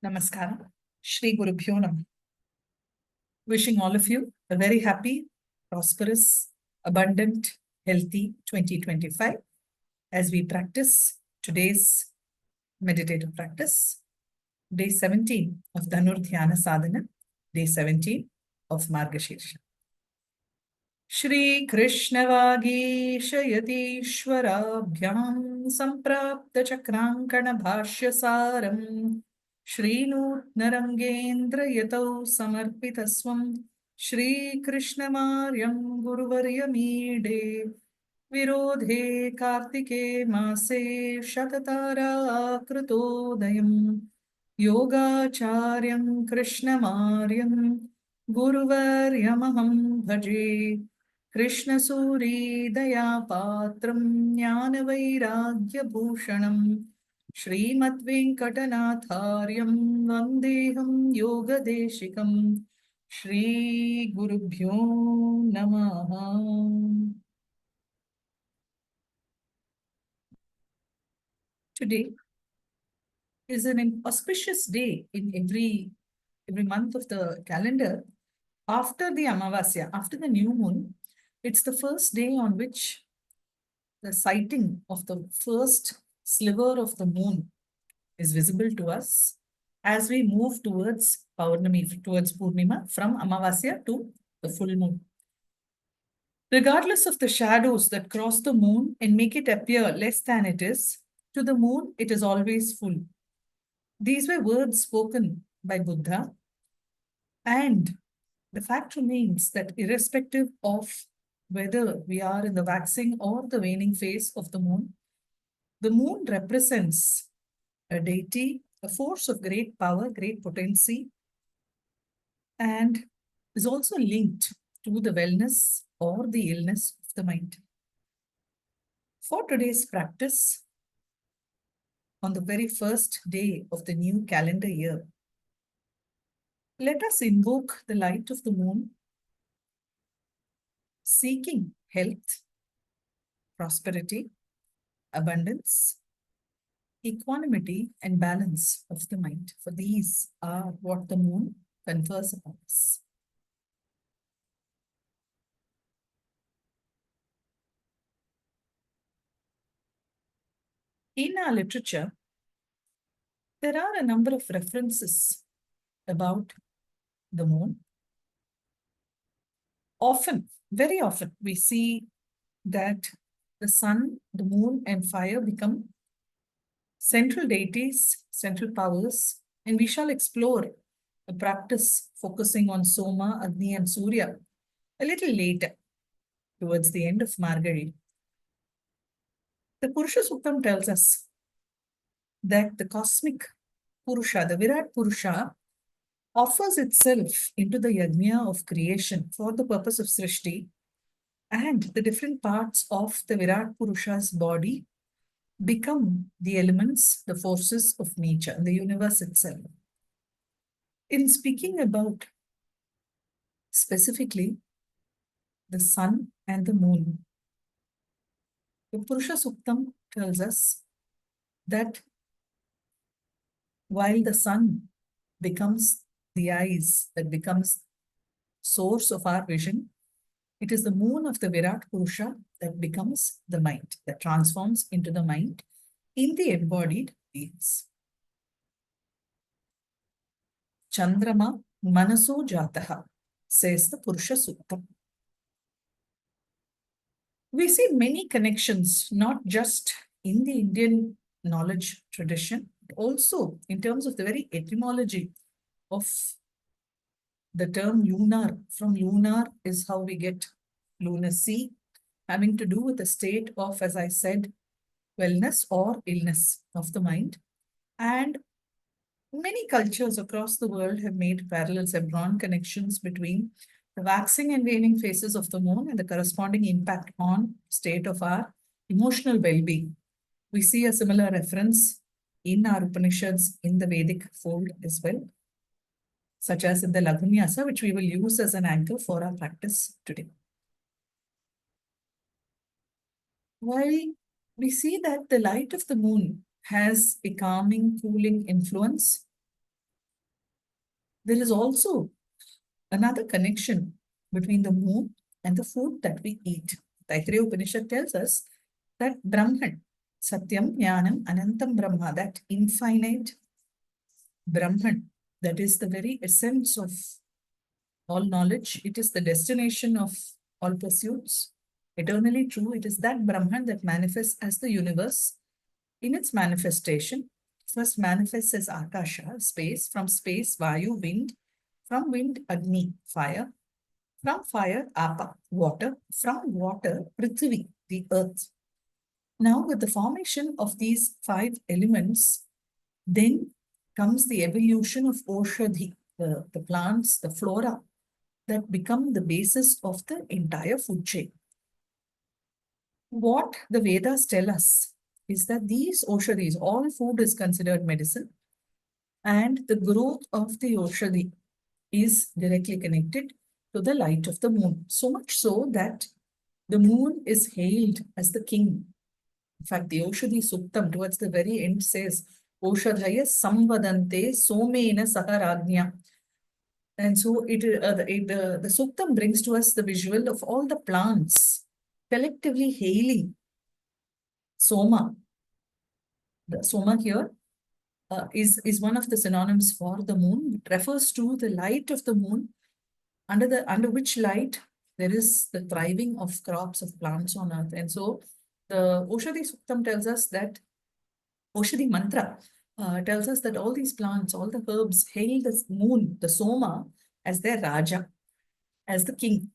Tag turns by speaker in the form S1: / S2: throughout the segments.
S1: Namaskaram. Shri Gurubhyo Namah. Wishing all of you a very happy, prosperous, abundant, healthy 2025 as we practice today's meditative practice, day 17 of Dhanur Dhya Sadhana, day 17 of Margashirsha. Shri Krishna Vagisha Yatishwarabhyam Samprapta Chakrankana Bhashya Saram Shrinutnarangendra Yatau Samarpitaswam Shri Krishnamaryam Guruvaryamide Virodhe Kartike Mase Shatatara Krutodayam Yogacharyam Krishnamaryam Guruvaryamaham Bhaje Krishnasuri Dayapatram Jnanavairagyabhushanam Srimadvenkatanathāryam Vandeham Yogadeshikam Shri Gurubhyo Namaha. Today is an auspicious day in every month of the calendar. After the Amavasya, after the new moon, it's the first day on which the sighting of the first sliver of the moon is visible to us as we move towards Paurnami, towards Purnima, from Amavasya to the full moon. Regardless of the shadows that cross the moon and make it appear less than it is, to the moon it is always full. These were words spoken by Buddha, and the fact remains that irrespective of whether we are in the waxing or the waning phase of the moon represents a deity, a force of great power, great potency, and is also linked to the wellness or the illness of the mind. For today's practice, on the very first day of the new calendar year, let us invoke the light of the moon, seeking health, prosperity, abundance, equanimity, and balance of the mind. For these are what the moon confers upon us. In our literature, there are a number of references about the moon. Often, very often, we see that the sun, the moon, and fire become central deities, central powers, and we shall explore a practice focusing on Soma, Agni, and Surya a little later, towards the end of Margazhi. The Purusha Suktam tells us that the cosmic Purusha, the Virat Purusha, offers itself into the yajna of creation for the purpose of Srishti, and the different parts of the Virat Purusha's body become the elements, the forces of nature, the universe itself. In speaking about specifically the sun and the moon, the Purusha Suktam tells us that while the sun becomes the eyes, that becomes source of our vision, it is the moon of the Virat Purusha that becomes the mind, that transforms into the mind in the embodied beings. Chandrama Manaso Jataha, says the Purusha Suktam. We see many connections, not just in the Indian knowledge tradition, but also in terms of the very etymology of the term lunar. From lunar is how we get lunacy, having to do with a state of, as I said, wellness or illness of the mind. And many cultures across the world have made parallels, have drawn connections between the waxing and waning phases of the moon and the corresponding impact on state of our emotional well-being. We see a similar reference in our Upanishads in the Vedic fold as well, such as in the Laghunyasa, which we will use as an anchor for our practice today. While we see that the light of the moon has a calming, cooling influence, There is also another connection between the moon and the food that we eat. Taittiriya Upanishad tells us that Brahman, Satyam, Jnanam, Anantam Brahma, that infinite Brahman, that is the very essence of all knowledge. It is the destination of all pursuits. Eternally true, it is that Brahman that manifests as the universe in its manifestation. First manifests as Akasha, space, from space, Vayu, wind, from wind, Agni, fire, from fire, Apa, water, from water, Prithvi, the earth. Now, with the formation of these five elements, then comes the evolution of Oshadhi, the plants, the flora that become the basis of the entire food chain. What the Vedas tell us is that these Oshadhis, all food is considered medicine, and the growth of the Oshadhi is directly connected to the light of the moon. So much so that the moon is hailed as the king. In fact, the Oshadhi Suktam towards the very end says, Oshadhaya Samvadante Somena Saharagnya. And so the Suktam brings to us the visual of all the plants collectively hailing Soma. The Soma here is one of the synonyms for the moon. It refers to the light of the moon, under which light there is the thriving of crops of plants on earth. And so the Oshadhi Suktam tells us that Oshadhi Mantra tells us that all these plants, all the herbs hail the moon, the Soma, as their Raja, as the king.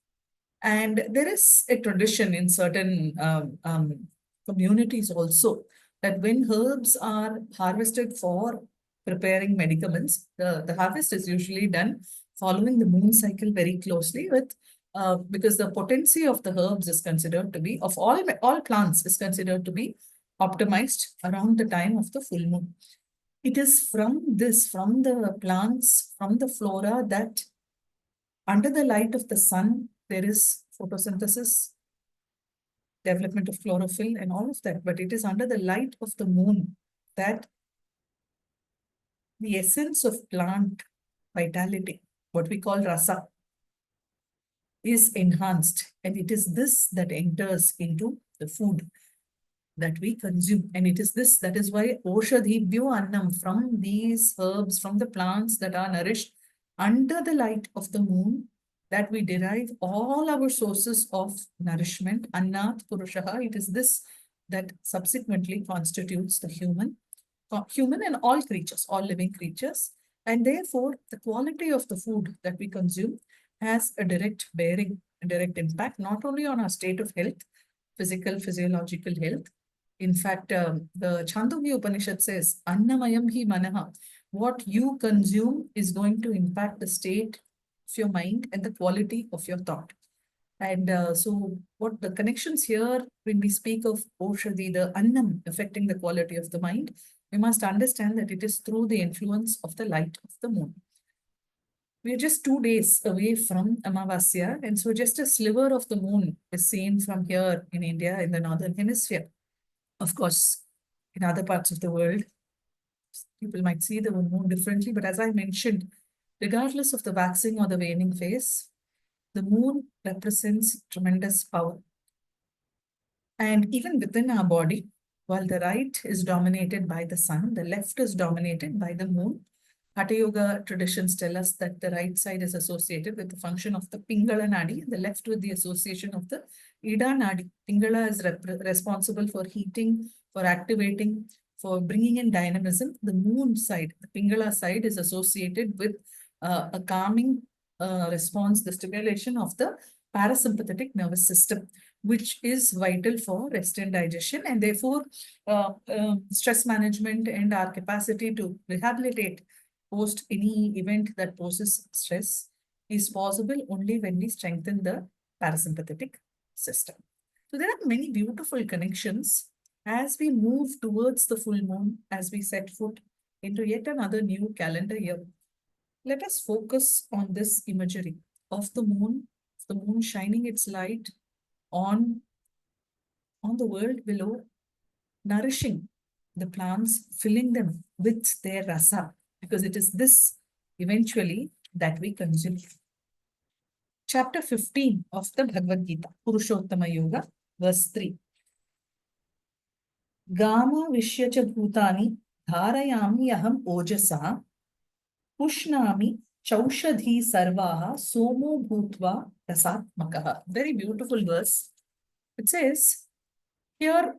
S1: And there is a tradition in certain communities also that when herbs are harvested for preparing medicaments, the harvest is usually done following the moon cycle very closely with because the potency of the herbs is considered to be, of all plants, is considered to be optimized around the time of the full moon. It is from the plants, from the flora, that under the light of the sun, there is photosynthesis, development of chlorophyll and all of that. But it is under the light of the moon that the essence of plant vitality, what we call rasa, is enhanced. And it is this that enters into the food that we consume. And it is this, that is why Oshadhibhyo Annam, from these herbs, from the plants that are nourished under the light of the moon, that we derive all our sources of nourishment. Annat Purushaha, it is this that subsequently constitutes the human and all creatures, all living creatures. And therefore, the quality of the food that we consume has a direct bearing, a direct impact, not only on our state of health, physical, physiological health. In fact, the Chandogya Upanishad says, Annamayam hi manaha. What you consume is going to impact the state of your mind and the quality of your thought. And so what the connections here, when we speak of Oshadhi, the Annam affecting the quality of the mind, we must understand that it is through the influence of the light of the moon. We are just 2 days away from Amavasya, and so just a sliver of the moon is seen from here in India, in the northern hemisphere. Of course, in other parts of the world, people might see the moon differently, but as I mentioned, regardless of the waxing or the waning phase, the moon represents tremendous power. And even within our body, while the right is dominated by the sun, the left is dominated by the moon. Hatha Yoga traditions tell us that the right side is associated with the function of the Pingala Nadi, and the left with the association of the Ida Nadi. Pingala is responsible for heating, for activating, for bringing in dynamism. The moon side, the Pingala side, is associated with a calming response, the stimulation of the parasympathetic nervous system, which is vital for rest and digestion, and therefore stress management and our capacity to rehabilitate post any event that poses stress is possible only when we strengthen the parasympathetic system. So there are many beautiful connections as we move towards the full moon, as we set foot into yet another new calendar year. Let us focus on this imagery of the moon shining its light on the world below, nourishing the plants, filling them with their rasa, because it is this eventually that we consume. Chapter 15 of the Bhagavad Gita, Purushottama Yoga, verse 3. Gama Vishyacha Bhutani Dharayami Aham Ojasa Pushnami Chaushadhi Sarvaha Somo Bhutva Rasatmakaha. Very beautiful verse. It says, here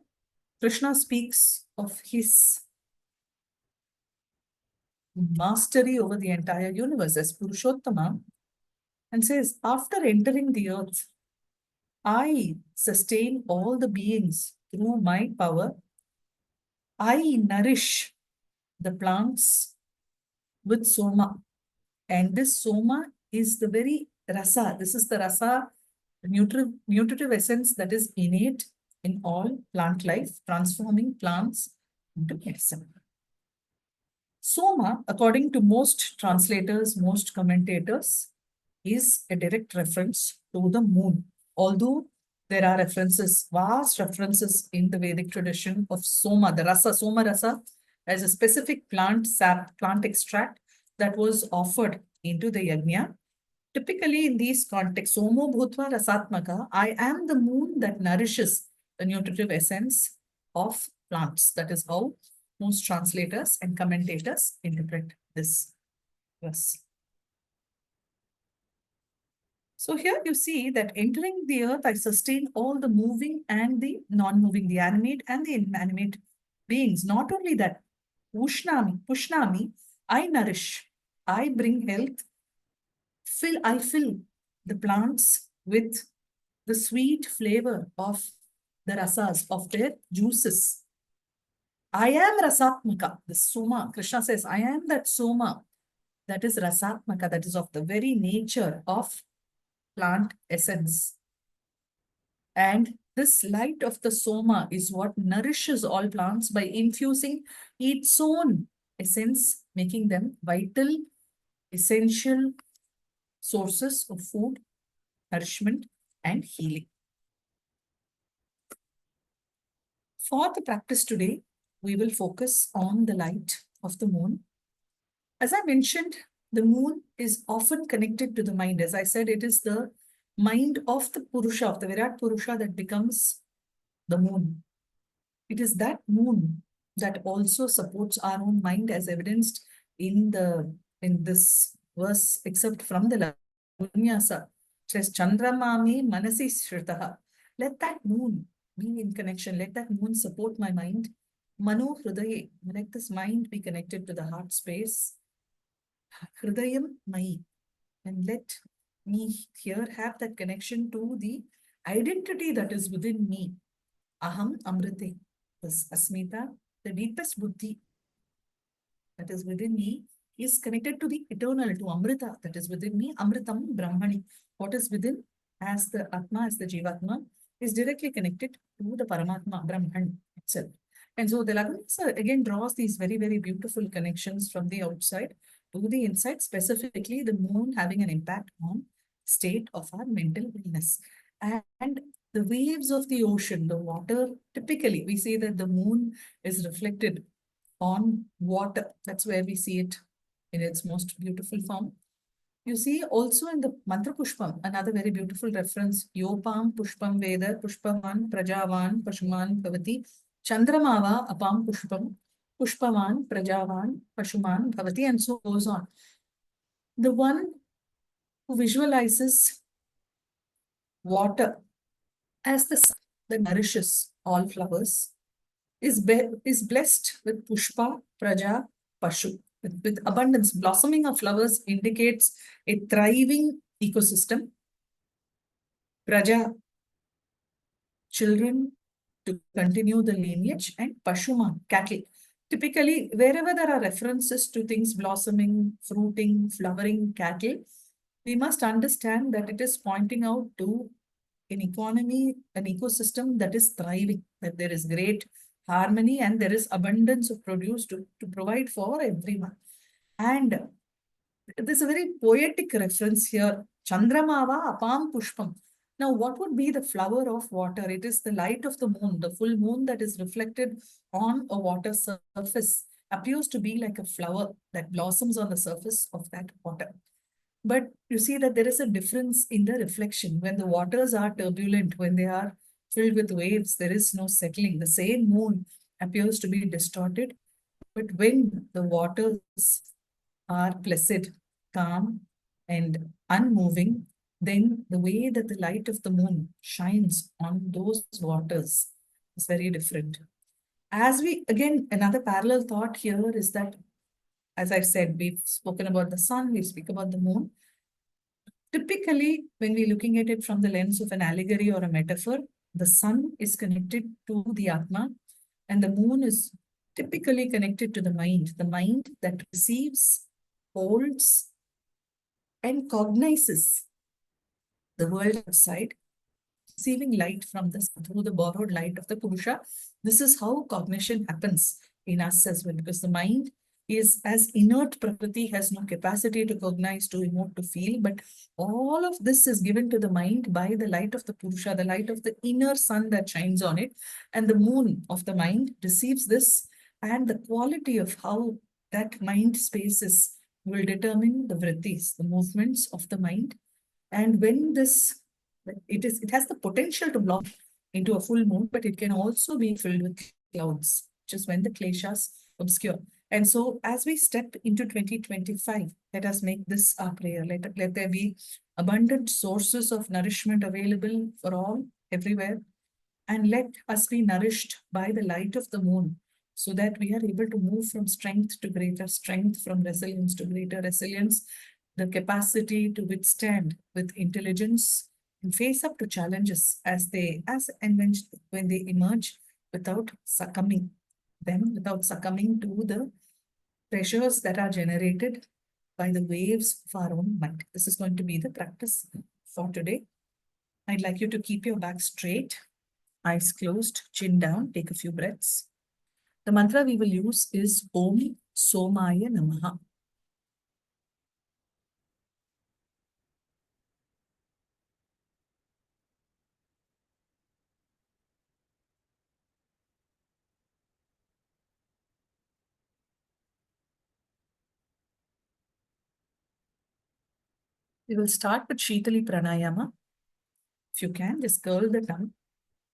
S1: Krishna speaks of his mastery over the entire universe as Purushottama and says, after entering the earth, I sustain all the beings through my power. I nourish the plants with soma. And this soma is the very rasa. This is the rasa, nutritive essence that is innate in all plant life, transforming plants into medicine. Soma, according to most translators, most commentators, is a direct reference to the moon. Although there are references, vast references in the Vedic tradition of soma, the rasa, soma rasa, as a specific plant sap, plant extract that was offered into the yajna. Typically in these contexts, somo bhutva rasatmaka, I am the moon that nourishes the nutritive essence of plants. That is how most translators and commentators interpret this verse. So here you see that entering the earth, I sustain all the moving and the non-moving, the animate and the inanimate beings. Not only that, Pushnami, I nourish, I bring health, I fill the plants with the sweet flavor of the rasas, of their juices. I am rasatmaka, the soma. Krishna says, I am that soma that is rasatmaka, that is of the very nature of plant essence. And this light of the soma is what nourishes all plants by infusing its own essence, making them vital, essential sources of food, nourishment, and healing. For the practice today, we will focus on the light of the moon. As I mentioned, the moon is often connected to the mind. As I said, it is the mind of the Purusha, of the Virat Purusha, that becomes the moon. It is that moon that also supports our own mind, as evidenced in this verse, except from the Vinyasa. It says, Chandramami Manasi Shritaha. Let that moon be in connection. Let that moon support my mind. Mano Hridaye. Let this mind be connected to the heart space. Hridayam Mai. And let me here have that connection to the identity that is within me. Aham Amrite. This Asmita, the deepest buddhi that is within me, is connected to the eternal, to Amrita that is within me. Amritam Brahmani. What is within as the Atma, as the Jivatma, is directly connected to the Paramatma, Brahman itself. And so the Lagavasa again draws these very, very beautiful connections from the outside to the inside, specifically the moon having an impact on state of our mental wellness. And the waves of the ocean, the water, typically we see that the moon is reflected on water. That's where we see it in its most beautiful form. You see also in the Mantra Pushpam, another very beautiful reference, Yopam Pushpam Veda, Pushpaman Prajavan Pashuman Bhavati, Chandramava Apam Pushpam, Pushpaman Prajavan Pashuman Bhavati, and so goes on. The one who visualizes water as the sun that nourishes all flowers is blessed with Pushpa, Praja, Pashu. With abundance. Blossoming of flowers indicates a thriving ecosystem. Praja, children to continue the lineage, and Pashuma, cattle. Typically, wherever there are references to things blossoming, fruiting, flowering, cattle, we must understand that it is pointing out to an economy, an ecosystem that is thriving, that there is great harmony and there is abundance of produce to provide for everyone. And there's a very poetic reference here. Chandramava apam pushpam. Now, what would be the flower of water? It is the light of the moon, the full moon that is reflected on a water surface, appears to be like a flower that blossoms on the surface of that water. But you see that there is a difference in the reflection. When the waters are turbulent, when they are filled with waves, there is no settling. The same moon appears to be distorted. But when the waters are placid, calm, and unmoving, then the way that the light of the moon shines on those waters is very different. As we, again, another parallel thought here is that, as I've said, we've spoken about the sun, we speak about the moon. Typically, when we're looking at it from the lens of an allegory or a metaphor, the sun is connected to the Atma, and the moon is typically connected to the mind that receives, holds, and cognizes the world outside, receiving light from the sun through the borrowed light of the Purusha. This is how cognition happens in us as well, because the mind is as inert. Prakriti has no capacity to cognize, to emote, to feel, but all of this is given to the mind by the light of the Purusha, the light of the inner sun that shines on it, and the moon of the mind receives this, and the quality of how that mind space is will determine the vrittis, the movements of the mind. And when this, it has the potential to block into a full moon, but it can also be filled with clouds, which is when the kleshas obscure. And so as we step into 2025, let us make this our prayer. Let there be abundant sources of nourishment available for all, everywhere. And let us be nourished by the light of the moon, so that we are able to move from strength to greater strength, from resilience to greater resilience, the capacity to withstand with intelligence and face up to challenges when they emerge, without succumbing without succumbing to the pressures that are generated by the waves of our own mind. This is going to be the practice for today. I'd like you to keep your back straight, eyes closed, chin down, take a few breaths. The mantra we will use is Om Somaya Namaha. We will start with Shitali Pranayama. If you can, just curl the tongue,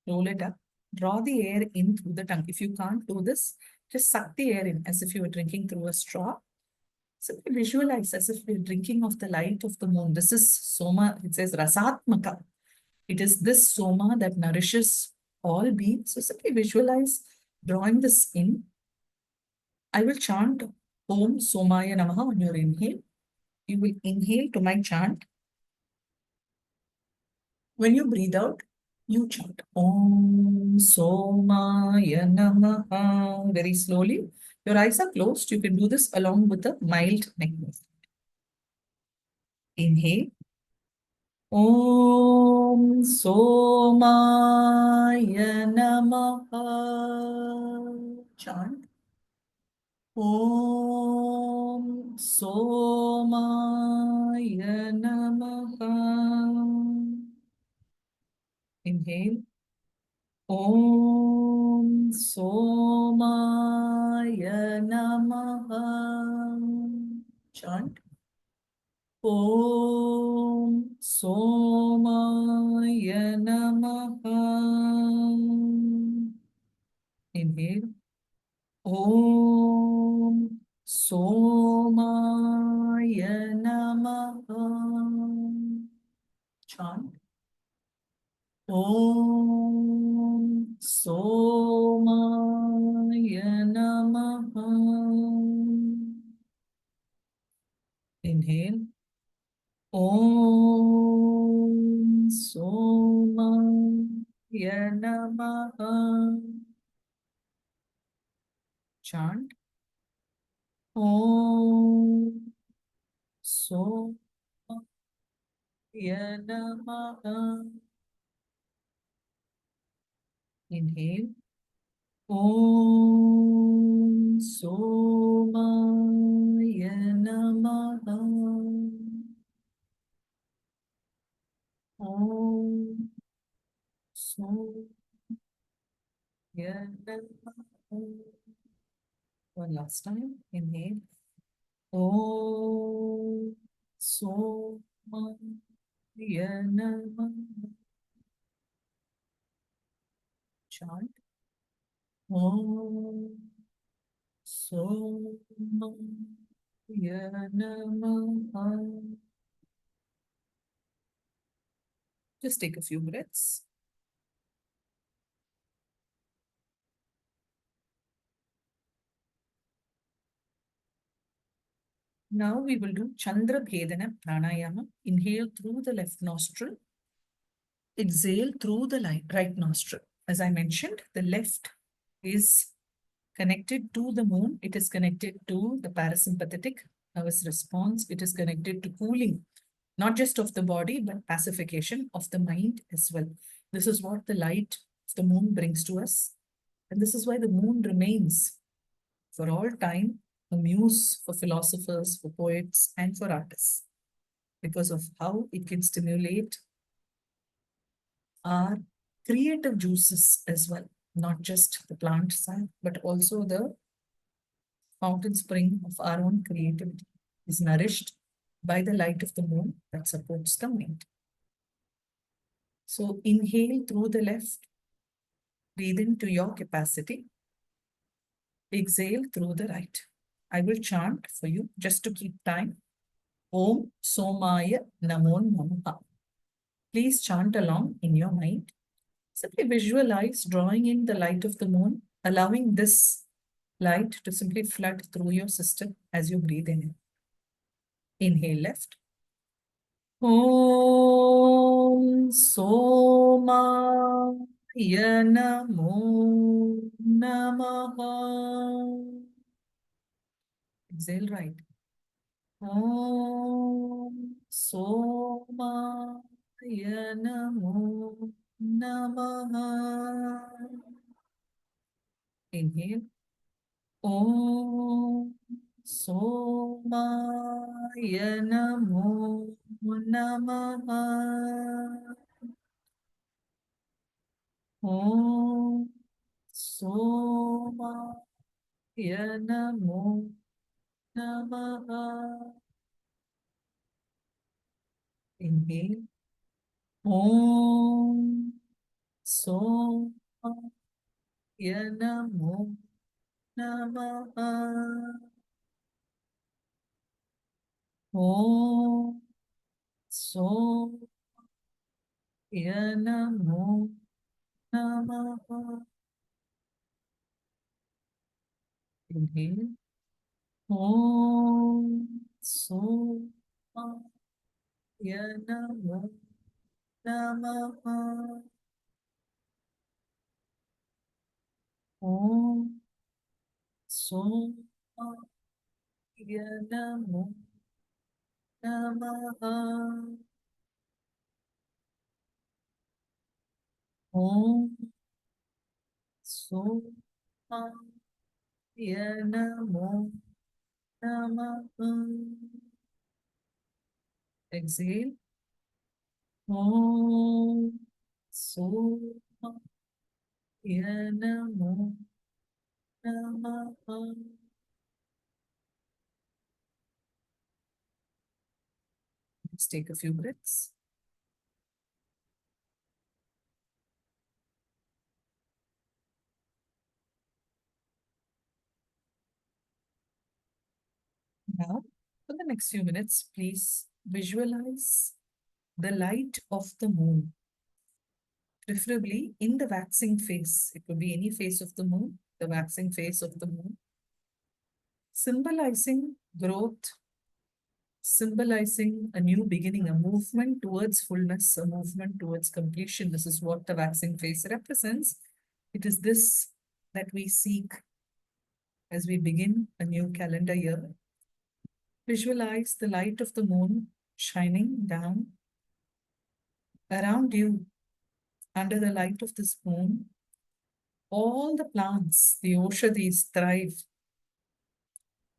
S1: roll it up, draw the air in through the tongue. If you can't do this, just suck the air in as if you were drinking through a straw. Simply visualize as if you're drinking of the light of the moon. This is Soma, it says Rasatmaka. It is this Soma that nourishes all beings. So simply visualize drawing this in. I will chant Om Somaya Namaha on your inhale. You will inhale to my chant. When you breathe out, you chant Om Somaya Namaha very slowly. Your eyes are closed. You can do this along with a mild neck movement. Inhale. Om Somaya Namaha. Chant. Om Somaya Namaha. Inhale. Om Somaya Namaha. Chant. Om Somaya Namaha. Inhale. Om Somaya Namaha. Chant. Om Somaya Namaha. Inhale. Om Somaya Namaha. Chant. Om Somaya Namaha. Inhale. Om Somaya Namaha. Om Somaya Namaha. One last time. Inhale. Om Somaya Namah. Chant. Om Somaya Namah. Just take a few breaths. Now we will do Chandra Bhedana Pranayama. Inhale through the left nostril. Exhale through the right nostril. As I mentioned, the left is connected to the moon. It is connected to the parasympathetic nervous response. It is connected to cooling, not just of the body, but pacification of the mind as well. This is what the light of the moon brings to us. And this is why the moon remains for all time a muse for philosophers, for poets, and for artists, because of how it can stimulate our creative juices as well, not just the plant side, but also the fountain spring of our own creativity is nourished by the light of the moon that supports the mind. So inhale through the left, breathe into your capacity, exhale through the right. I will chant for you just to keep time. Om Somaya Namo Namaha. Please chant along in your mind. Simply visualize drawing in the light of the moon, allowing this light to simply flood through your system as you breathe in. Inhale left. Om Somaya Namo Namaha. Exhale right. Om Somaya Namo Namaha. Inhale. Om Somaya Namo Namaha. Om Somaya Namo Namaha. Inhale. Om Somaya Namo Namaha. Om Somaya Namo Namaha. Inhale. Om Somaya Namo Namaha. Om Somaya Namo Namaha. Om Somaya Namo Namaha. Exhale. Om Somaya Namo Namaha. Let's take a few breaths. Now, for the next few minutes, please visualize the light of the moon, preferably in the waxing phase. It could be any phase of the moon, the waxing phase of the moon, symbolizing growth, symbolizing a new beginning, a movement towards fullness, a movement towards completion. This is what the waxing phase represents. It is this that we seek as we begin a new calendar year. Visualize the light of the moon shining down around you. Under the light of this moon, all the plants, the Oshadis, thrive,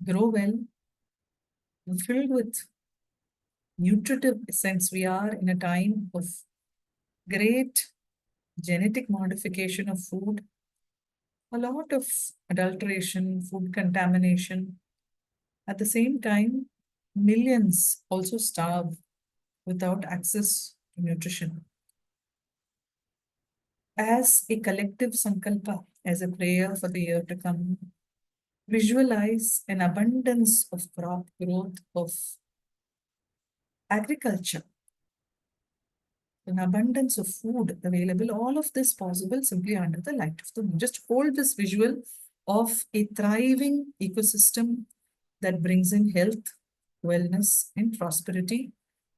S1: grow well, filled with nutritive essence. We are in a time of great genetic modification of food, a lot of adulteration, food contamination. At the same time, Millions also starve without access to nutrition. As a collective sankalpa, as a prayer for the year to come, visualize an abundance of crop growth, of agriculture, an abundance of food available, all of this possible simply under the light of the moon. Just hold this visual of a thriving ecosystem that brings in health, wellness, and prosperity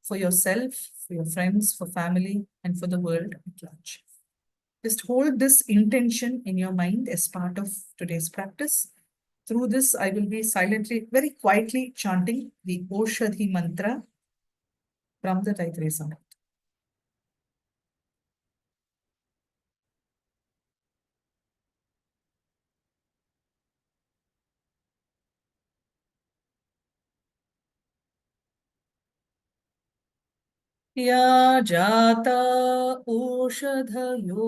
S1: for yourself, for your friends, for family, and for the world at large. Just hold this intention in your mind as part of today's practice. Through this, I will be silently, very quietly chanting the Oshadhi mantra from the Taittiriya Samhita. या जाता ओषधयो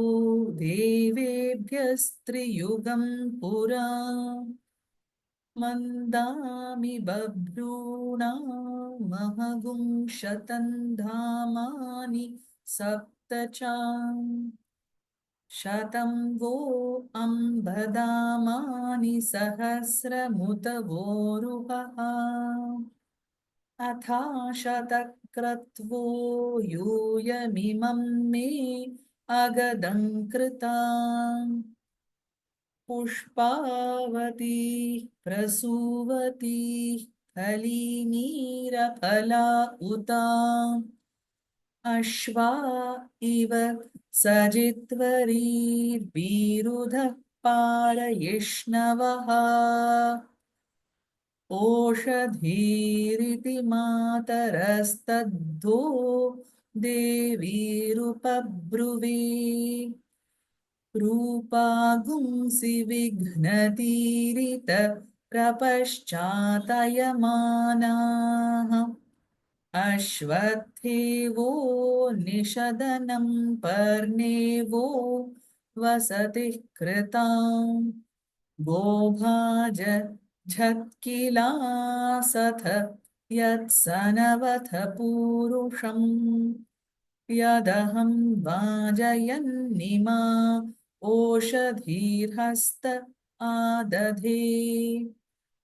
S1: देवेभ्यस्त्रियुगं पुरा मन्दामि बभ्रूणामहगुं शतं धामानि सप्त च शतं वो अम्बदामानि सहस्रमुत वोरुहः अथा शतक्रत्वो यूयमिमं मे अगदं कृता पुष्पावती प्रसूवती फलिनीरफला उता अश्वा इव सजित्वरीर्वीरुधः पारयिष्णवः ओषधीरिति मातरस्तद्धो देवीरुपब्रुवी रूपागुंसि विघ्नतीरित प्रपश्चातयमानाः अश्वत्थेवो निषदनं पर्णेवो वसतिः कृताम् गोभाज झत्किलासथ यत्सनवथ पूरुषम् यदहं वाजयन्निमा ओषधीर्हस्त आदधे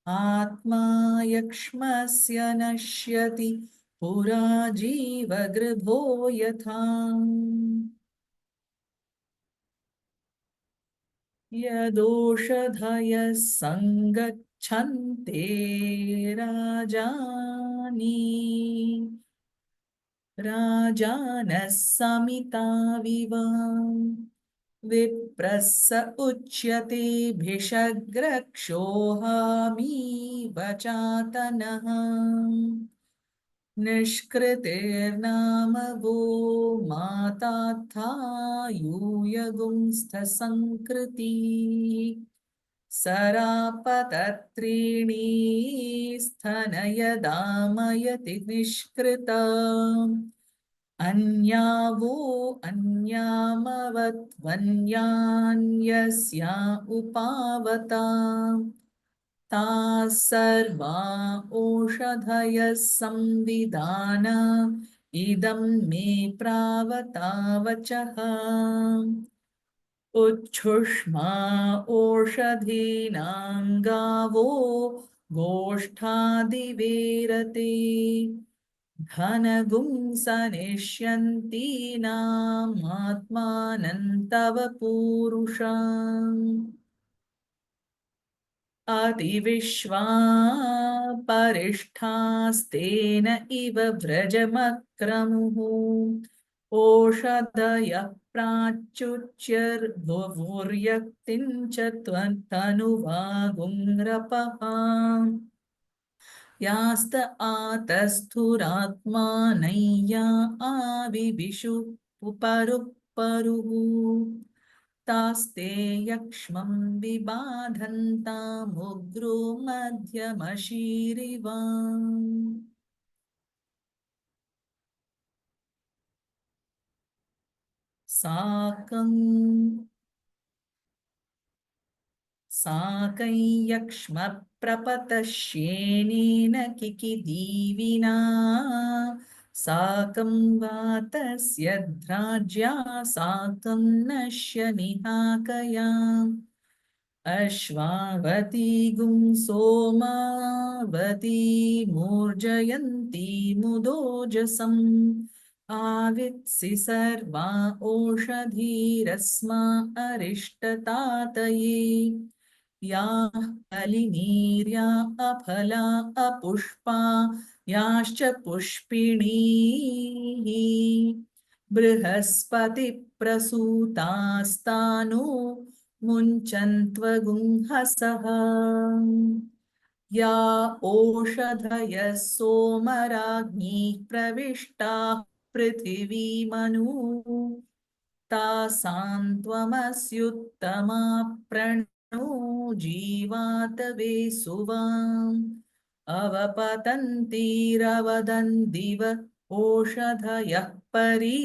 S1: आत्मा यक्ष्मस्य नश्यति पुरा जीवगृभो यथा यदोषधयः सङ्गच्छन्ते राजानि राजानः समिताविव विप्रस्स उच्यते भिषग्रक्षोहामी वचातनः निष्कृतेर्नाम वो माताथा यूयगुंस्थसङ्कृती सरापतत्रीणी स्तनयदामयति निष्कृता अन्यावो अन्यामवत्वन्यान्यस्या उपावता ताः सर्वा ओषधयः संविधान इदं मे प्रावतावचः उच्छुष्मा ओषधीनां गावो गोष्ठादिवेरते घनगुंसनिष्यन्तीनामात्मानं तव पूरुषाम् अतिविश्वा परिष्ठास्तेन इव व्रजमक्रमुः ओषधयः प्राच्युच्यर्भुर्यक्तिं च त्वन्तनुवागुंरपः यास्त आतस्थुरात्मानय्या आविविषु परुः तास्ते यक्ष्मं विबाधन्तामुग्रो मध्यमशीरिव साकं साकं यक्ष्मप्रपतश्येनेन किकिदीविना साकं वातस्य द्राज्या साकं नश्य निहाकया अश्वावती गुं सोमावती मूर्जयन्ती मुदोजसम् आवित्सि सर्वा ओषधीरस्मा अरिष्टतातये याः कलिनीर्या अफला अपुष्पा याश्च पुष्पिणीः बृहस्पतिप्रसूतास्तानो मुञ्चन्त्वगुंहसः या ओषधयः सोमराज्ञिः प्रविष्टाः पृथिवीमनु तासां त्वमस्युत्तमा प्रणो जीवातवे सुवाम् अवपतन्तीरवदन्दिव ओषधयः परी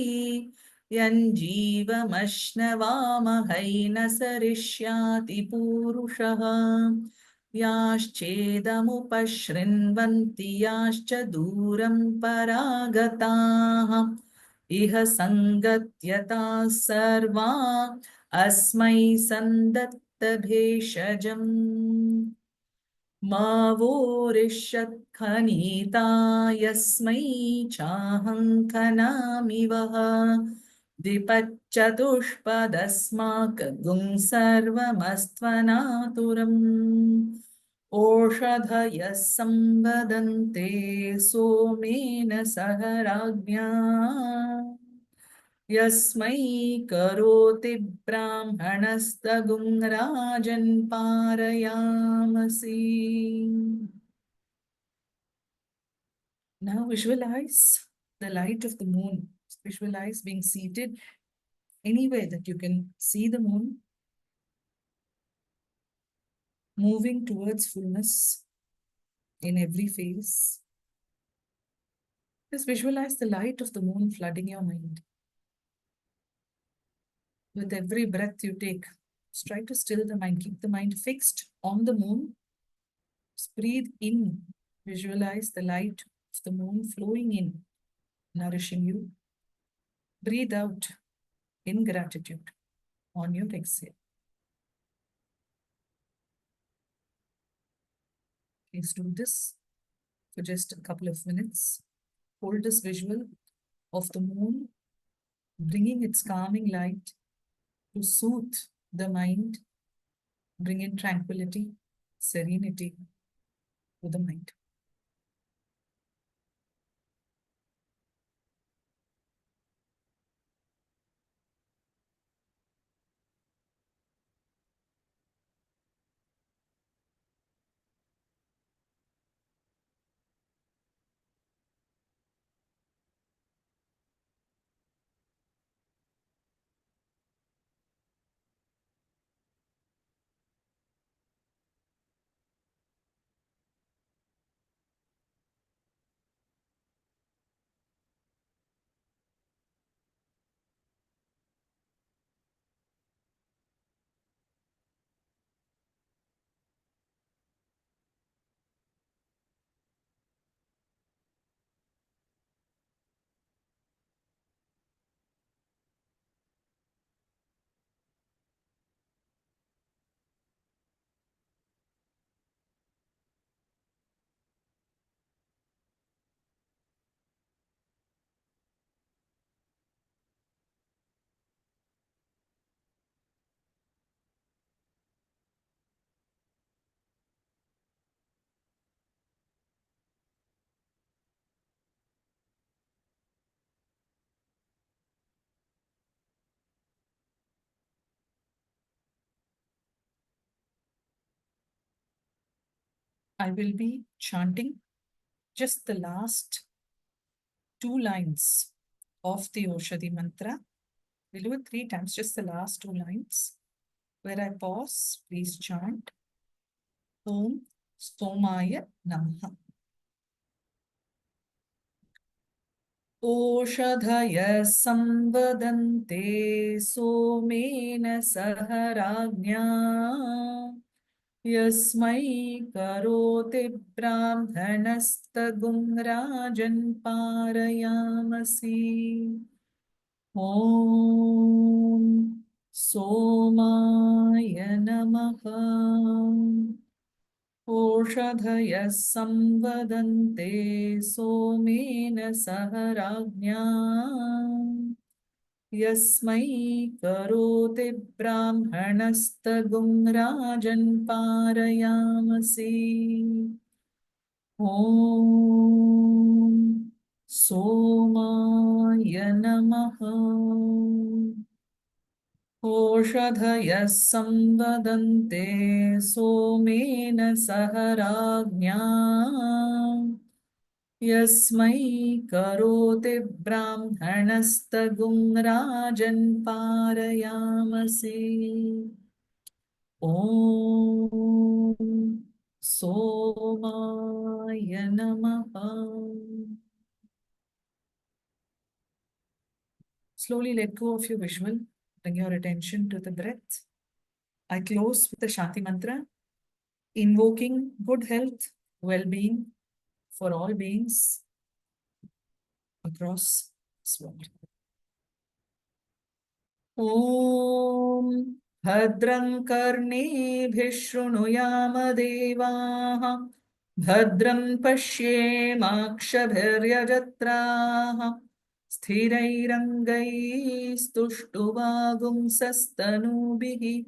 S1: यञ्जीवमश्नवामहै न सरिष्याति पूरुषः याश्चेदमुपशृण्वन्ति याश्च दूरं परागताः इह सङ्गत्यताः सर्वा अस्मै सन्दत्तभेषजम् मा वोरिष्यत्खनीता यस्मै चाहं खनामि वः द्विपच्चतुष्पदस्माकगुं सर्वमस्त्वनातुरम् ओषधयः संवदन्ते सोमेन सह राज्ञा यस्मै करोति ब्राह्मणस्तगुं राजन् पारयामसि. Now visualize the light of the moon. Visualize being seated anywhere that you can see the moon, moving towards fullness in every phase. Just visualize the light of the moon flooding your mind. With every breath you take, just try to still the mind, keep the mind fixed on the moon. Just breathe in, visualize the light of the moon flowing in, nourishing you. Breathe out in gratitude on your exhale. Please do this for just a couple of minutes. Hold this visual of the moon bringing its calming light to soothe the mind, bring in tranquility, serenity to the mind. I will be chanting just the last 2 lines of the Oshadi mantra. We'll do it 3 times, just the last 2 lines. Where I pause, please chant Om Somaya Namaha. ओषधयः संवदन्ते Somen सह राज्ञा यस्मै करोति ब्राह्मणस्तगुं राजन् पारयामसि। ॐ सोमाय नमः। ओषधयः संवदन्ते सोमेन सह राज्ञा। यस्मै करोति ब्राह्मणस्तगुं राजन् पारयामसि। ॐ सोमाय नमः। ओषधयः संवदन्ते सोमेन सह राज्ञा। यस्मै करोति ब्राह्मणस्तगुं राजन् पारयामसि। ॐ सोमाय नमः। Slowly let go of your visual. Bring your attention to the breath. I close with the Shanti mantra, invoking good health, well-being for all beings across this world. ॐ भद्रं कर्णेभिः शृणुयाम देवाः, भद्रं पश्येमाक्षभिर्यजत्राः, स्थिरैरङ्गैस्तुष्टुवागुंसस्तनूभिः,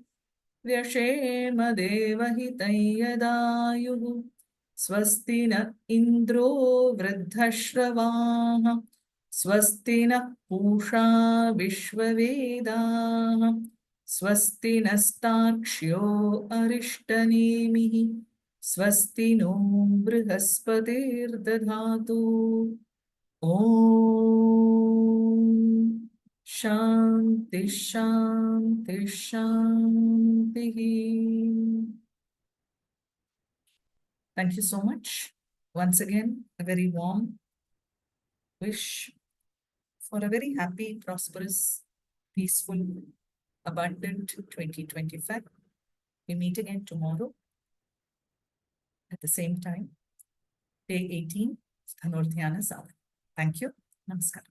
S1: व्यशेम देवहितं यदायुः। स्वस्ति न इन्द्रो वृद्धश्रवाः, स्वस्ति नः पूषा विश्ववेदाः, स्वस्ति नस्तार्क्ष्यो अरिष्टनेमिः, स्वस्ति नो बृहस्पतिर्दधातु। ॐ शान्ति शान्ति शान्तिः. Thank you so much. Once again, a very warm wish for a very happy, prosperous, peaceful, abundant 2025. We meet again tomorrow at the same time, day 18, Dhanur Dhya. Thank you. Namaskar.